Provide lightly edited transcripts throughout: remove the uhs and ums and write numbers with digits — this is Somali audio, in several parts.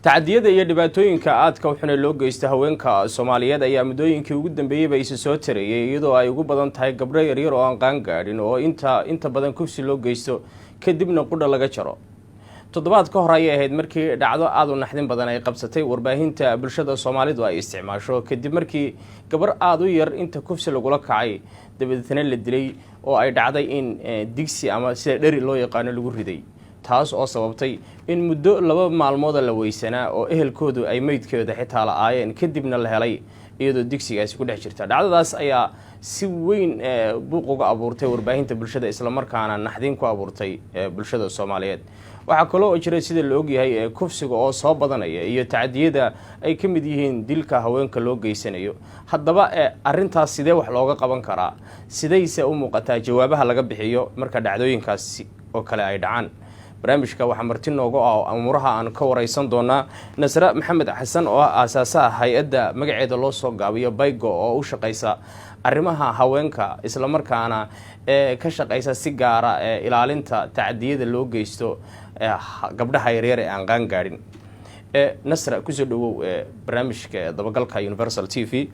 tacadiyada iyo dhibaatooyinka aadka u xun loo geysta haweenka Soomaaliyeed ayaa muddooyinkii ugu dambeeyay isa soo tarayay iyadoo ay ugu badan tahay gabdho yaryar oo aan qaan gaadhin oo inta badan kufsi loo geysto kadibna qudha laga jaro. toddobaad ka hor ayay ahayd markii dhacdo aad u naxdin badan ay qabsatay warbaahinta bulshada Soomaalidu ay isticmaasho kadib markii gabar aad u yar inta kufsi lagula kacay dabadeedna la dilay oo ay dhacday in digsi ama sida dheri loo yaqaan lagu riday, taas oo sababtay in muddo 2 maalmood la weysanaa oo ehelkoodu ay meydkooda xitaa la aayeen kadibna la helay iyadoo digsigaasi ku dhex jirta. dhacdadaas ayaa si weyn buuq uga abuurtay warbaahinta bulshada isla markaana naxdin ku abuurtay bulshada Soomaaliyeed. waxaa kaloo jira sida la ogyahay kufsiga oo soo badanaya iyo tacadiyada ay ka mid yihiin dilka haweenka loo geysanayo. haddaba arintaas sidee wax looga qaban karaa, sidayse u muuqataa jawaabaha laga bixiyo marka dhacdooyinkaas oo kale ay dhacaan. barnaamijka waxaa marti noogu ah amuraha aan ka wareysan doonaa Nasra Maxamed Xasan oo aasaasaha hay'adda magaceeda loo soo gaabiyo Baygo oo u shaqeysa arrimaha haweenka isla markaana ka shaqeysa si gaar ah ilaalinta tacadiyada loo geysto gabdhaha yaryar ee aan qaan gaadhin. Nasra ku soo dhawow barnaamijka dabagalka Universal TV.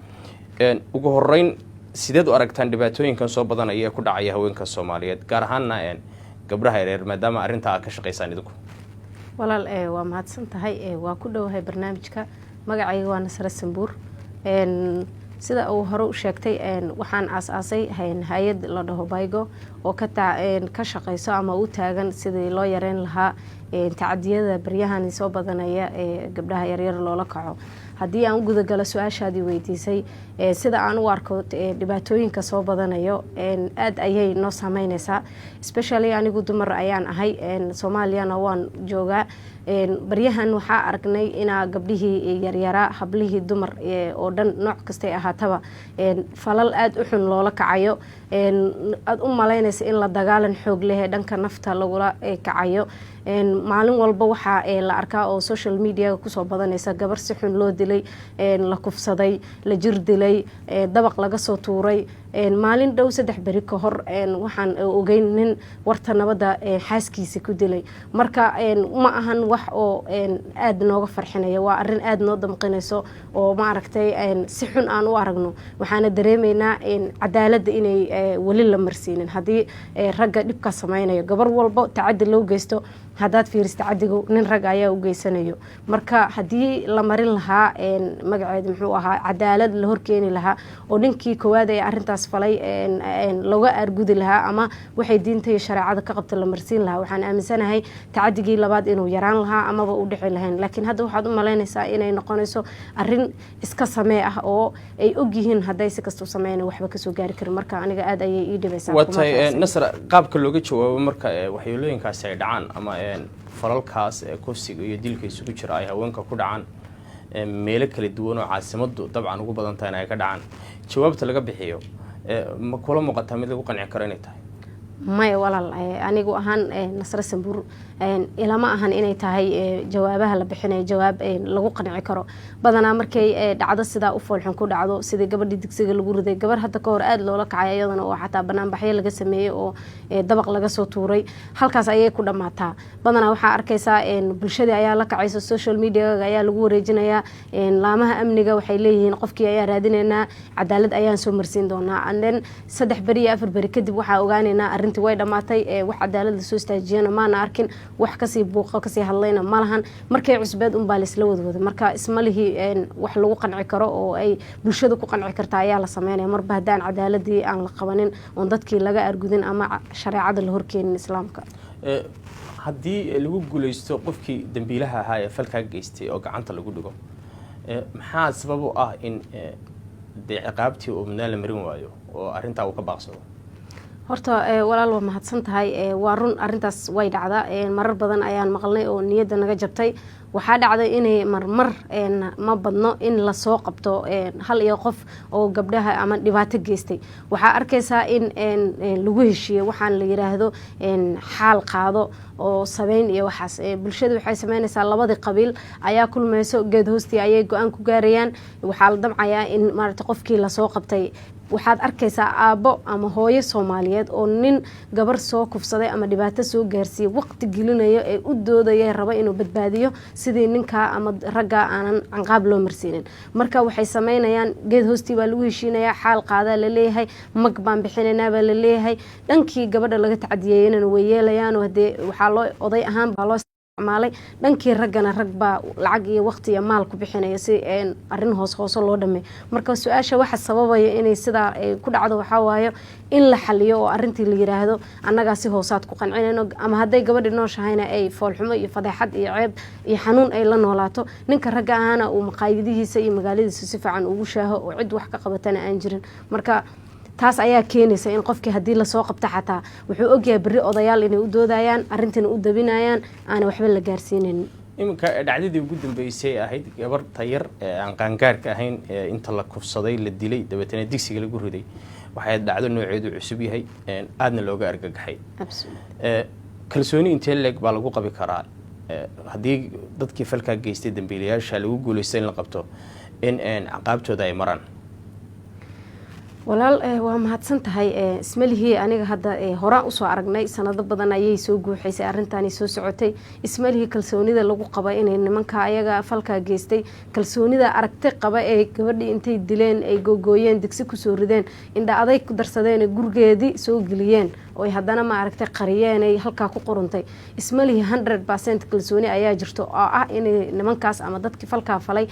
ugu horeyn sideed u aragtaan dhibaatooyinkan soo badanaya ee ku dhacaya haweenka Soomaaliyeed gaar ahaan gabdhaha yaryar maadaama arinta ka shaqeysaan idinku? walaal waa mahadsan tahay waa ku dhawahay barnaamijka. magacayga waa Nasra Sambuur. sida uu hore u sheegtay waxaan aasaasay hay'ad la dhaho Baygo oo ka shaqeyso ama u taagan sidii loo yareyn lahaa tacadiyada baryahan soo badanaya ee gabdhaha yaryar loola kaco. haddii aan guda galo su-aashaadii weydiisay sida aan u arko dhibaatooyinka soo badanayo aad ayay noo saameynaysaa, especially anigu dumar ayaan ahay, Soomaaliyana waan joogaa. baryahan waxaa aragnay inaa gabdhihii yaryaraa hablihii dumar oo dhan nooc kastay ahaataba falal aad u xun loola kacayo. aad u malaynaysa in la dagaalan xoog leh dhanka nafta lagula kacayo. maalin walba waxaa la arkaa oo social media kusoo badanaysa gabar si xun loo dilay, la kufsaday, la jir dilay, dabaq laga soo tuuray. maalin dhow 3 beri ka hor waxaan ogeyn nin warta nabadda xaaskiisa ku dilay. marka ma ahan wax oo aad nooga farxinaya, waa arrin aad noo damqinayso oo ma aragtay si xun aan u aragno. waxaana dareemaynaa cadaaladda inay wali la marsiinin haddii ragga dhibka samaynayo. gabar walba tacaddi loo geysto haddaad fiiristo tacaddigu nin rag ayaa u geysanayo. marka haddii la marin lahaa magaceeda muxuu ahaa cadaalad la horkeeni lahaa oo ninkii koowaad ee arrintaas falay looga argudi lahaa ama waxay diinta iyo shareecada ka qabta la marsiin lahaa, waxaan aaminsanahay tacaddigii labaad inuu yaraan lahaa amaba u dhici lahayn. laakiin hadda waxaad u malaynaysaa inay noqonayso arrin iska samee ah oo ay ogyihiin hadday si kasta u sameeyaan waxba kasoo gaari karin. marka aniga aad ayay ii dhibaysaa. watay Nasra, qaabka looga jawaabo marka waxyeelooyinkaasi ay dhacaan ama falalkaas kufsiga iyo dilka isugu jira ay haweenka ku dhacaan meelo kala duwan oo caasimadu dabcan ugu badan tahay ay ka dhacaan, jawaabta laga bixiyo ma kula muuqataa mid lagu qanci karo inay tahay? maya walaal, anigu ahaan Nasra Sambuur ilama ahan inay tahay jawaabaha la bixinayo jawaab lagu qanci karo. badanaa markay dhacdo sidaa u foolxun ku dhacdo sidii gabadhii digsiga lagu riday, gabar hadda ka hor aad loola kacay iyadana oo xataa banaanbaxyo laga sameeyey oo dabaq laga soo tuuray, halkaas ayay ku dhammaataa. badanaa waxaa arkaysaa bulshadii ayaa la kacaysa, social media ayaa lagu wareejinayaa, laamaha amniga waxay leeyihiin qofkii ayaa raadinaynaa, cadaalad ayaan soo marsiin doonaa. and then 3 beri iyo 4 beri kadib waxaa ogaanaynaa arrintii way dhamaatay, wax cadaalad la soo istaajiyana maana arkin, wax kasii buuqa kasii hadlayna malahan. markay cusbeed un baa la isla wadwada. marka ismalihi wax lagu qanci karo oo ay bulshada ku qanci kartaa ayaa la sameynaya marba haddaan cadaaladii aan la qabanin oon dadkii laga argudin ama shareecada la horkeenin islaamka. haddii lagu guuleysto qofkii dambiilaha ahaa ee falkaa geystay oo gacanta lagu dhigo, maxaa sabab u ah in ciqaabtii uu midnaan la marin waayo oo arrintaa uu ka baaqsado? horta walaal waa mahadsan tahay. waa run arrintaas way dhacdaa, marar badan ayaan maqalnay oo niyadda naga jabtay. waxaa dhacday inay marmar ma badno in la soo qabto hal iyo qof oo gabdhaha ama dhibaato geystay. waxaa arkaysaa in lagu heshiiyo waxaan la yiraahdo xaal qaado oo sameyn iyo waxaas. bulshadu waxay sameynaysaa labadii qabiil ayaa kulmayso geed hoostii ayay go'aan ku gaarayaan. waxaa la damcayaa in maaragtay qofkii la soo qabtay waxaad arkaysaa aabbo ama hooyo Soomaaliyeed oo nin gabar soo kufsaday ama dhibaato soo gaarsiiyay waqti gelinayo ee u doodaya raba inuu badbaadiyo sidii ninka ama ragga aanan canqaab loo marsiinin marka waxay sameynayaan geed hoostii baa lagu heshiinayaa xaal qaada la leeyahay mag baan bixinaynaa baa la leeyahay dhankii gabadha laga tacadiyayna way yeelayaan oo hadee waxaa loo oday ahaan baa loo isticmaalay dhankii raggana rag baa lacag iyo waqti iyo maal ku bixinaya si arrin hoos loo dhamay marka su'aasha waxa sababaya inay sida ku dhacdo waxa waayo in la xaliyo oo arrintii la yiraahdo annaga si hoosaad ku qancinayno ama haday gabadhi nooshahayna ay foolxumo iyo fadeexad iyo ceeb iyo xanuun ay la noolaato ninka ragga ahana uu maqaayadihiisa iyo magaaladiisa si fiican ugu shaaho oo cid wax ka qabatana aan jirin marka taas ayaa keenaysa in qofkii hadii la soo qabto xataa wuxuu ogyahay bari odayaal inay u doodayaan arrintan u dabinayaan aan waxba la gaarsiinin iminka dhacdadii ugu dambeysay ahayd gabar tayar aan qaangaarka ahayn inta la kufsaday la dilay dabeetana digsiga lagu riday waxay dhacdo nooceedu cusub yahay aadna looga argagaxay kalsooni intee leeg baa lagu qabi karaa haddii dadkii falka geystay dambiilayaasha lagu guuleystay in la qabto in caqabtooda ay maraan walaal waa mahadsan tahay ismalihii aniga hadda horaan u soo aragnay sanado badan ayay soo guuxaysay arrintaani soo socotay ismalihii kalsoonida lagu qaba inay nimanka ayaga falka geystay kalsoonida aragti qaba ee gabadhii intay dileen ay googooyeen digsi ku soo rideen indha aday ku darsadeen gurgeedii soo geliyeen oo ay haddana ma aragtay qariyeen ay halka ku qoruntay ismalihii 100% kalsooni ayaa jirto oo ah inay nimankaas ama dadkii falka falay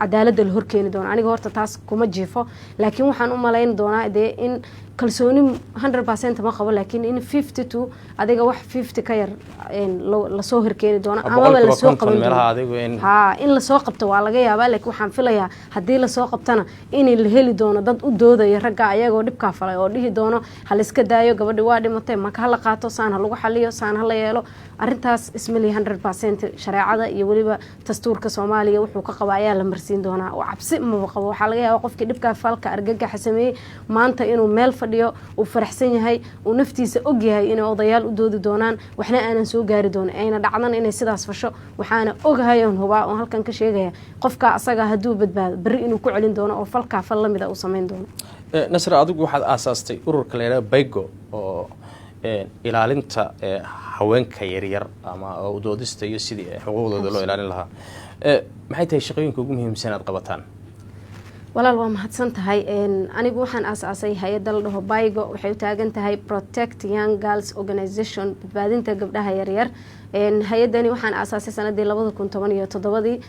cadaalad la horkeeni doono aniga horta taas kuma jiifo laakiin waxaan u malayn doonaa in kalsooni 100% ma qabo laakiin in 52 adiga wax 50 ka yar la soo horkeeni doona ama la soo qaban in la soo qabto waa laga yaabaa laakiin waxaan filayaa hadii la soo qabtana in la heli doono dad u doodaya ragga ayagoo dhibka falay oo dhihi doono hal iska daayo gabadhi waa dhimatay ma ka la qaato saan lagu xaliyo saan la yeelo arrintaas ismali 100% shareecada iyo waliba dastuurka Soomaaliya wuxuu ka qabaa ayaa la marsiin doonaa oo cabsi ma qabo waxa laga yaabaa qofkii dhibka falka argagax sameeyay maanta inuu meel fadhiyo uu faraxsan yahay uu naftiisa og yahay inay odayaal u doodi doonaan waxna aanan soo gaari doonin ayna dhacdan inay sidaas fasho waxaana ogahay oo hubaa oo halkan ka sheegaya qofka asaga haduu badbaado bari inuu ku celin doono oo falka fal lamida uu sameyn doono nasra adigu waxaad aasaastay ururka la yiraahdo Baygo oo ilaalinta haweenka yaryar ama u doodista iyo sidii xuquuqdooda loo ilaalin lahaa maxay tahay shaqooyinka ugu muhiimsan aad qabataan walaal waa mahadsan tahay anigu waxaan aasaasay hay'adda la dhaho Baygo waxay u taagan tahay Protect Young Girls Organization badbaadinta gabdhaha yaryar hay'adani waxaan aasaasay sanadii 2017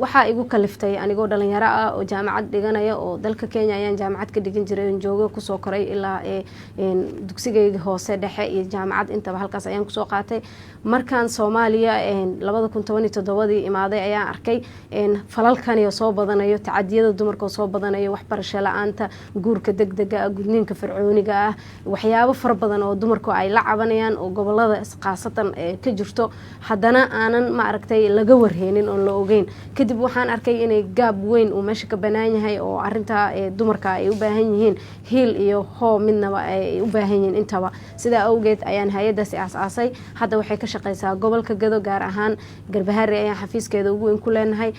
waxa igu kaliftay anigoo dhalinyaro ah oo jaamacad dhiganaya oo dalka Kenya ayaan jaamacad ka dhigan jiray oo joogo ku soo koray ilaa dugsigayga hoose dhexe iyo jaamacad intaba halkaas ayaan ku soo qaatay markaan Soomaaliya 2017 imaaday ayaan arkay falalkan iyo soo badanayo tacadiyada dumarka soo badanayo waxbarasho la'aanta guurka degdega ah gudniinka fircooniga ah waxyaabo far badan oo dumarku ay la cabanayaan oo gobolada qaasatan ka jirto haddana aanan ma aragtay laga warheenin oo la ogeyn kadib waxaan arkay inay gaab weyn oo meesha ka banaan yahay oo arinta dumarka ay u baahan yihiin heel iyo hoo midnaba ay u baahan yihiin intaba sida awgeed ayaan hay'adaas aasaasay hadda waxay ka shaqeysaa gobolka Gado gaar ahaan Garbaharre ayaan xafiiskeeda ugu weyn ku leenahay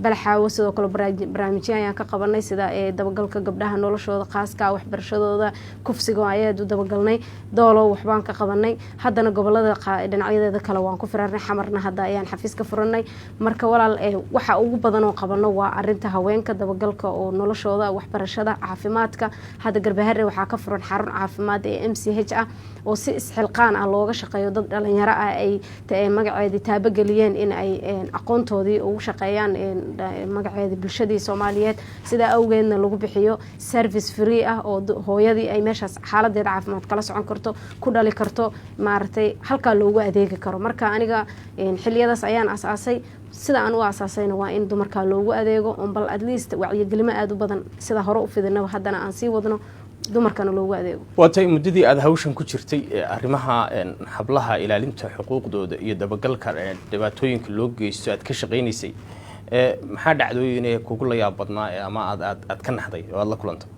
Balxaawo sidoo kale barnaamijyo ayaan ka qabanay sida dabagalka gabdhaha noloshooda khaaska waxbarashadooda kufsiga ayaan u dabagalnay doolo waxbaan ka qabanay haddana gobolada dhinacyada kale waan ku firarnay xamarna hadda ayaan xafiis ka furanay marka walaal waxa ugu badan oo qabano waa arinta haweenka dabagalka oo noloshooda waxbarashada caafimaadka hadda Garbaharre waxa ka furan xarun caafimaad ee MCH ah oo si isxilqaan ah looga shaqeeyo dad dhalinyaro ah ay magaceeda taabageliyeen in ay aqoontoodii ugu shaqeeyaan magaceeda bulshadii Soomaaliyeed sida awgeedna lagu bixiyo service free ah oo hooyadii ay meeshaas xaaladeeda caafimaad kala socon karto ku dhali karto maartay halka loogu adeegi karo marka aniga xiliyadaas ayaan aasaasay sida aan u aasaasayna waa in dumarka loogu adeego on bal at least wacyigelimo aad u badan sida hore u fidinaba haddana aan sii wadno dumarkana loogu adeego waatay muddadii aad hawshan ku jirtay arrimaha hablaha ilaalinta xuquuqdooda iyo dabagalka dhibaatooyinka loo geysto aad ka shaqeynaysay maxaa dhacdooyin kugu la yaab badnaa ama aad ka naxday oo aad la kulantay